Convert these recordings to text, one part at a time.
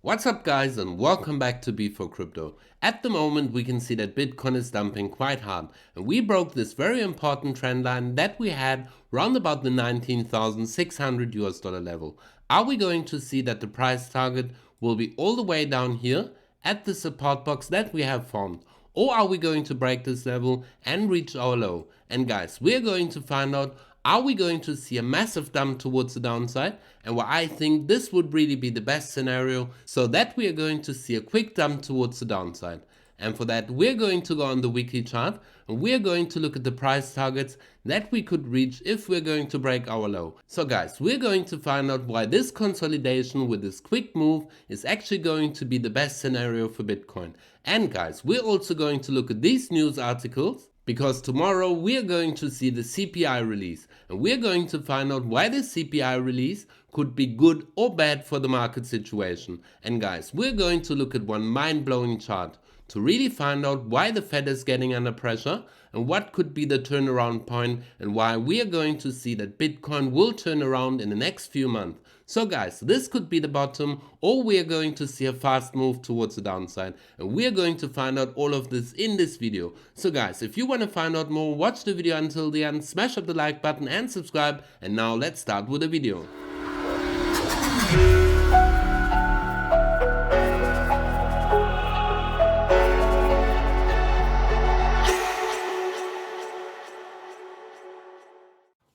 What's up guys and welcome back to B4Crypto. At the moment we can see that Bitcoin is dumping quite hard and we broke this very important trend line that we had round about the 19,600 US dollar level. Are we going to see that the price target will be all the way down here at the support box that we have formed? Or are we going to break this level and reach our low? And guys, we're going to find out, are we going to see a massive dump towards the downside? And why I think this would really be the best scenario, so that we are going to see a quick dump towards the downside. And for that, we're going to go on the weekly chart and we're going to look at the price targets that we could reach if we're going to break our low. So guys, we're going to find out why this consolidation with this quick move is actually going to be the best scenario for Bitcoin. And guys, we're also going to look at these news articles, because tomorrow we are going to see the CPI release and we're going to find out why the CPI release could be good or bad for the market situation. And guys, we're going to look at one mind-blowing chart to really find out why the Fed is getting under pressure and what could be the turnaround point and why we are going to see that Bitcoin will turn around in the next few months. So guys, this could be the bottom, or we are going to see a fast move towards the downside, and we are going to find out all of this in this video. So guys, if you want to find out more, watch the video until the end, smash up the like button and subscribe, and now let's start with the video.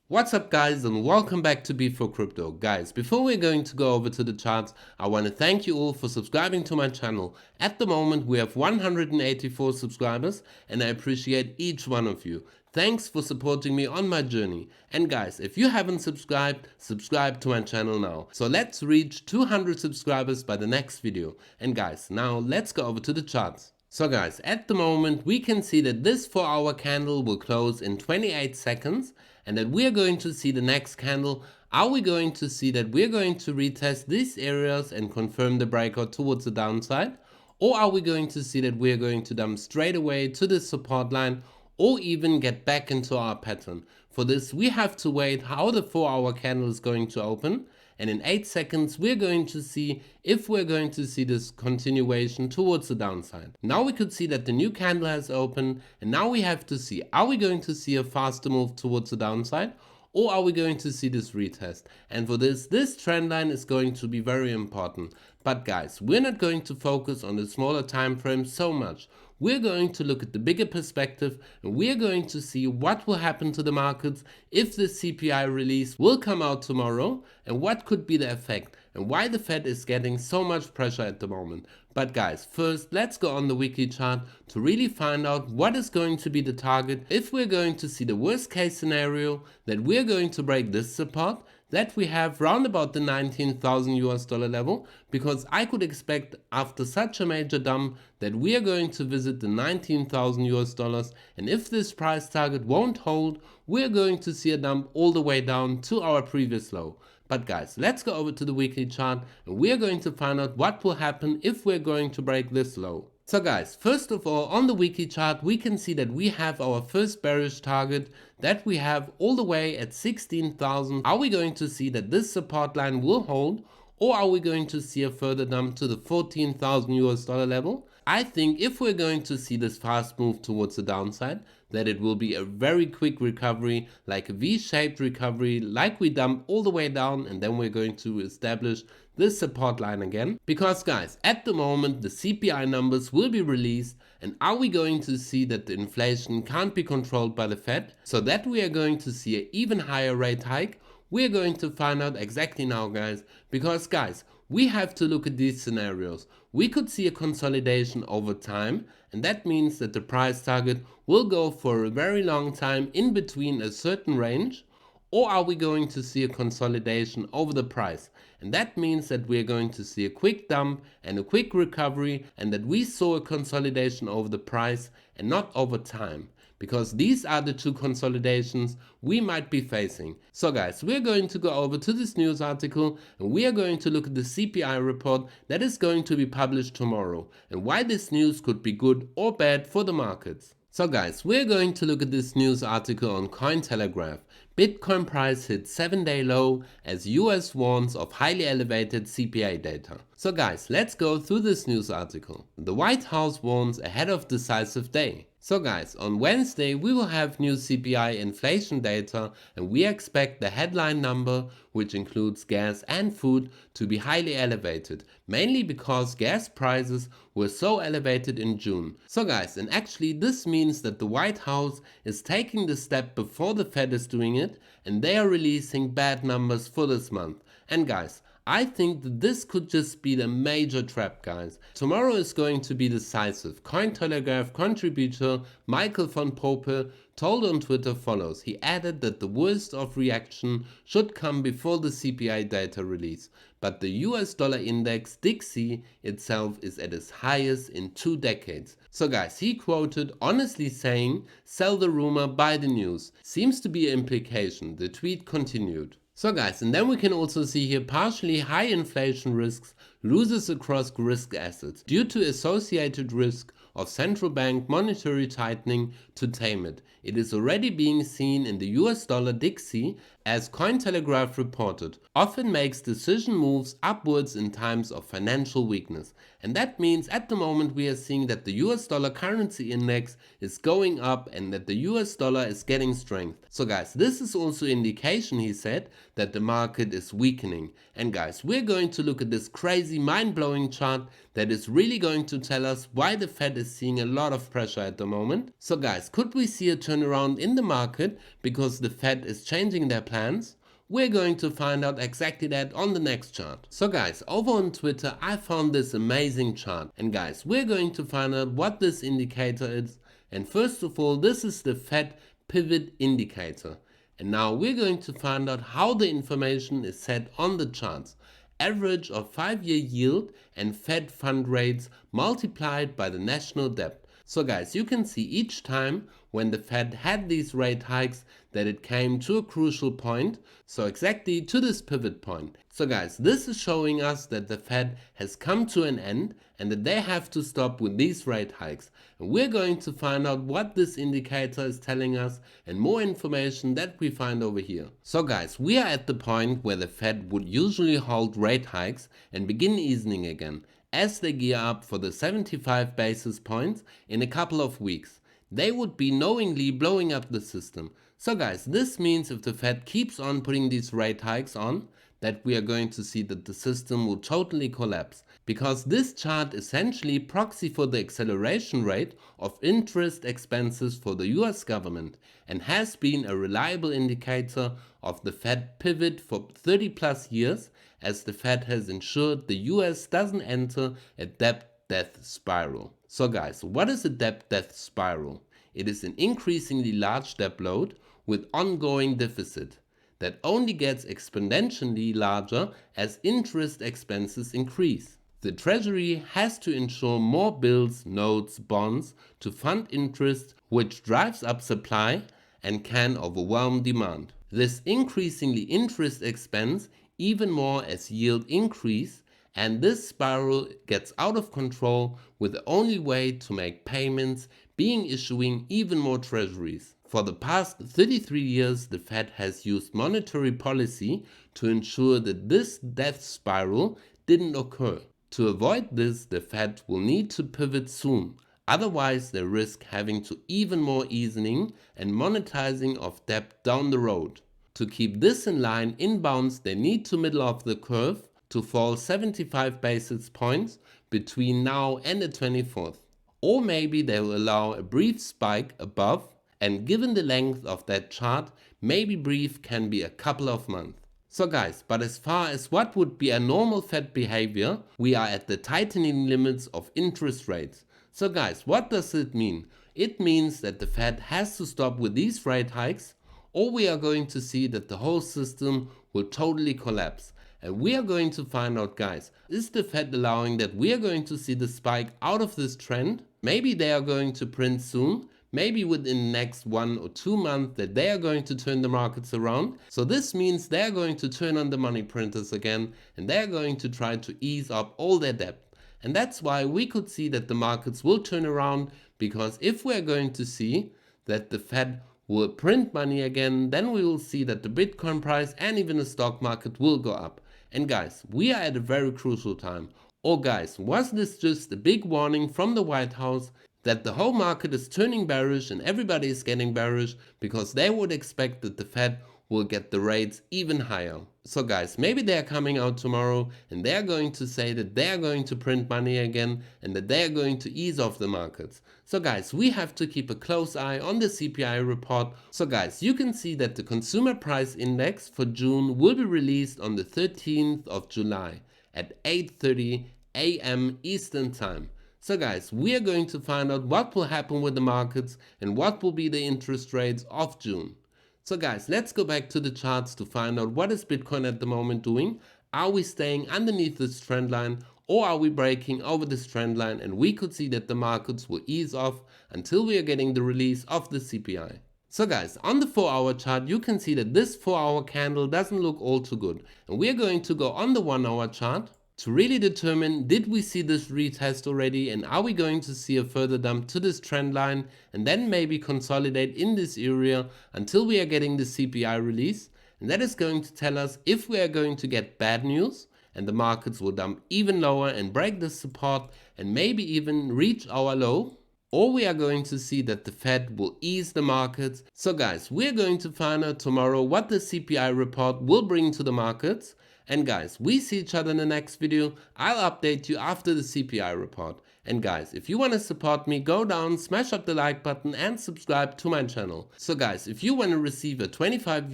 What's up guys and welcome back to B4Crypto. Guys, before we're going to go over to the charts, I want to thank you all for subscribing to my channel. At the moment we have 184 subscribers and I appreciate each one of you. Thanks for supporting me on my journey. And guys, if you haven't subscribed, subscribe to my channel now. So let's reach 200 subscribers by the next video. And guys, now let's go over to the charts. So guys, at the moment we can see that this 4-hour candle will close in 28 seconds and that we are going to see the next candle. Are we going to see that we're going to retest these areas and confirm the breakout towards the downside? Or are we going to see that we're going to dump straight away to the support line or even get back into our pattern? For this we have to wait how the 4-hour candle is going to open. And in 8 seconds we're going to see if we're going to see this continuation towards the downside. Now we could see that the new candle has opened and now we have to see, are we going to see a faster move towards the downside or are we going to see this retest? And for this trend line is going to be very important. But guys, we're not going to focus on the smaller time frame so much. We're going to look at the bigger perspective and we're going to see what will happen to the markets if the CPI release will come out tomorrow and what could be the effect and why the Fed is getting so much pressure at the moment. But guys, first let's go on the weekly chart to really find out what is going to be the target if we're going to see the worst case scenario that we're going to break this support that we have round about the 19,000 US dollar level, because I could expect after such a major dump that we are going to visit the 19,000 US dollars, and if this price target won't hold, we're going to see a dump all the way down to our previous low. But guys, let's go over to the weekly chart and we are going to find out what will happen if we're going to break this low. So guys, first of all, on the weekly chart we can see that we have our first bearish target that we have all the way at 16,000. Are we going to see that this support line will hold, or are we going to see a further dump to the 14,000 US dollar level? I think if we're going to see this fast move towards the downside, that it will be a very quick recovery, like a V-shaped recovery, like we dump all the way down and then we're going to establish this support line again. Because guys, at the moment the CPI numbers will be released, and are we going to see that the inflation can't be controlled by the Fed, so that we are going to see an even higher rate hike? We're going to find out exactly now guys, because guys, we have to look at these scenarios. We could see a consolidation over time, and that means that the price target will go for a very long time in between a certain range, or are we going to see a consolidation over the price? And that means that we're going to see a quick dump and a quick recovery, and that we saw a consolidation over the price and not over time. Because these are the two consolidations we might be facing. So guys, we're going to go over to this news article and we are going to look at the CPI report that is going to be published tomorrow and why this news could be good or bad for the markets. So guys, we're going to look at this news article on Cointelegraph. Bitcoin price hit 7-day low as US warns of highly elevated CPI data. So guys, let's go through this news article. The White House warns ahead of decisive day. So guys, on Wednesday we will have new CPI inflation data, and we expect the headline number, which includes gas and food, to be highly elevated, mainly because gas prices were so elevated in June. So guys, and actually this means that the White House is taking the step before the Fed is doing it, and they are releasing bad numbers for this month. And guys, I think that this could just be the major trap, guys. Tomorrow is going to be decisive. Cointelegraph contributor Michael von Pope told on Twitter follows. He added that the worst of reaction should come before the CPI data release, but the US dollar index ThHappyHawaiian itself is at its highest in 2 decades. So guys, he quoted honestly saying, "Sell the rumor, buy the news." Seems to be an implication. The tweet continued. So guys, and then we can also see here partially high inflation risks loses across risk assets due to associated risk of central bank monetary tightening to tame it. It is already being seen in the US dollar ThHappyHawaiian, as Cointelegraph reported, often makes decision moves upwards in times of financial weakness. And that means at the moment we are seeing that the US dollar currency index is going up and that the US dollar is getting strength. So guys, this is also indication, he said, that the market is weakening. And guys, we're going to look at this crazy mind-blowing chart that is really going to tell us why the Fed is seeing a lot of pressure at the moment. So guys, could we see a turnaround in the market because the Fed is changing their plans? We're going to find out exactly that on the next chart. So guys, over on Twitter I found this amazing chart, and guys, we're going to find out what this indicator is. And first of all, this is the Fed pivot indicator. And now we're going to find out how the information is set on the charts. Average of 5-year yield and Fed fund rates multiplied by the national debt. So guys, you can see each time when the Fed had these rate hikes that it came to a crucial point, so exactly to this pivot point. So guys, this is showing us that the Fed has come to an end and that they have to stop with these rate hikes. And we're going to find out what this indicator is telling us and more information that we find over here. So guys, we are at the point where the Fed would usually halt rate hikes and begin easing again, as they gear up for the 75 basis points in a couple of weeks. They would be knowingly blowing up the system. So guys, this means if the Fed keeps on putting these rate hikes on, that we are going to see that the system will totally collapse. Because this chart essentially proxy for the acceleration rate of interest expenses for the US government and has been a reliable indicator of the Fed pivot for 30 plus years, as the Fed has ensured the US doesn't enter a debt death spiral. So guys, what is a debt death spiral? It is an increasingly large debt load with ongoing deficit that only gets exponentially larger as interest expenses increase. The Treasury has to ensure more bills, notes, bonds to fund interest, which drives up supply and can overwhelm demand. This increasingly interest expense even more as yield increase, and this spiral gets out of control with the only way to make payments being issuing even more treasuries. For the past 33 years, the Fed has used monetary policy to ensure that this death spiral didn't occur. To avoid this, the Fed will need to pivot soon. Otherwise, they risk having to even more easing and monetizing of debt down the road. To keep this in line, inbounds they need to middle of the curve to fall 75 basis points between now and the 24th. Or maybe they will allow a brief spike above, and given the length of that chart, maybe brief can be a couple of months. So guys, but as far as what would be a normal Fed behavior, we are at the tightening limits of interest rates. So guys, what does it mean? It means that the Fed has to stop with these rate hikes, or we are going to see that the whole system will totally collapse. And we are going to find out, guys, is the Fed allowing that we are going to see the spike out of this trend? Maybe they are going to print soon. Maybe within the next 1 or 2 months that they are going to turn the markets around. So this means they're going to turn on the money printers again and they're going to try to ease up all their debt. And that's why we could see that the markets will turn around, because if we're going to see that the Fed will print money again, then we will see that the Bitcoin price and even the stock market will go up. And guys, we are at a very crucial time. Or guys, was this just a big warning from the White House that the whole market is turning bearish and everybody is getting bearish because they would expect that the Fed will get the rates even higher? So guys, maybe they're coming out tomorrow and they're going to say that they're going to print money again and that they're going to ease off the markets. So guys, we have to keep a close eye on the CPI report. So guys, you can see that the consumer price index for June will be released on the 13th of July at 8:30 a.m. Eastern Time. So guys, we are going to find out what will happen with the markets and what will be the interest rates of June. So guys, let's go back to the charts to find out what is Bitcoin at the moment doing. Are we staying underneath this trend line, or are we breaking over this trend line? And we could see that the markets will ease off until we are getting the release of the CPI. So guys, on the 4-hour chart, you can see that this 4-hour candle doesn't look all too good. And we are going to go on the 1-hour chart to really determine, did we see this retest already, and are we going to see a further dump to this trend line and then maybe consolidate in this area until we are getting the CPI release? And that is going to tell us if we are going to get bad news and the markets will dump even lower and break the support and maybe even reach our low, or we are going to see that the Fed will ease the markets. So guys, we're going to find out tomorrow what the CPI report will bring to the markets. And guys, we see each other in the next video. I'll update you after the CPI report. And guys, if you want to support me, go down, smash up the like button and subscribe to my channel. So guys, if you want to receive a $25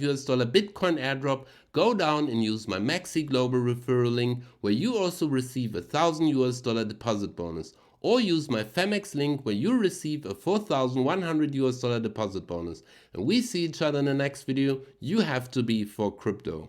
Bitcoin airdrop, go down and use my MEXC global referral link, where you also receive a $1,000 deposit bonus. Or use my Phemex link, where you receive a $4,100 deposit bonus. And we see each other in the next video. You have to be for crypto.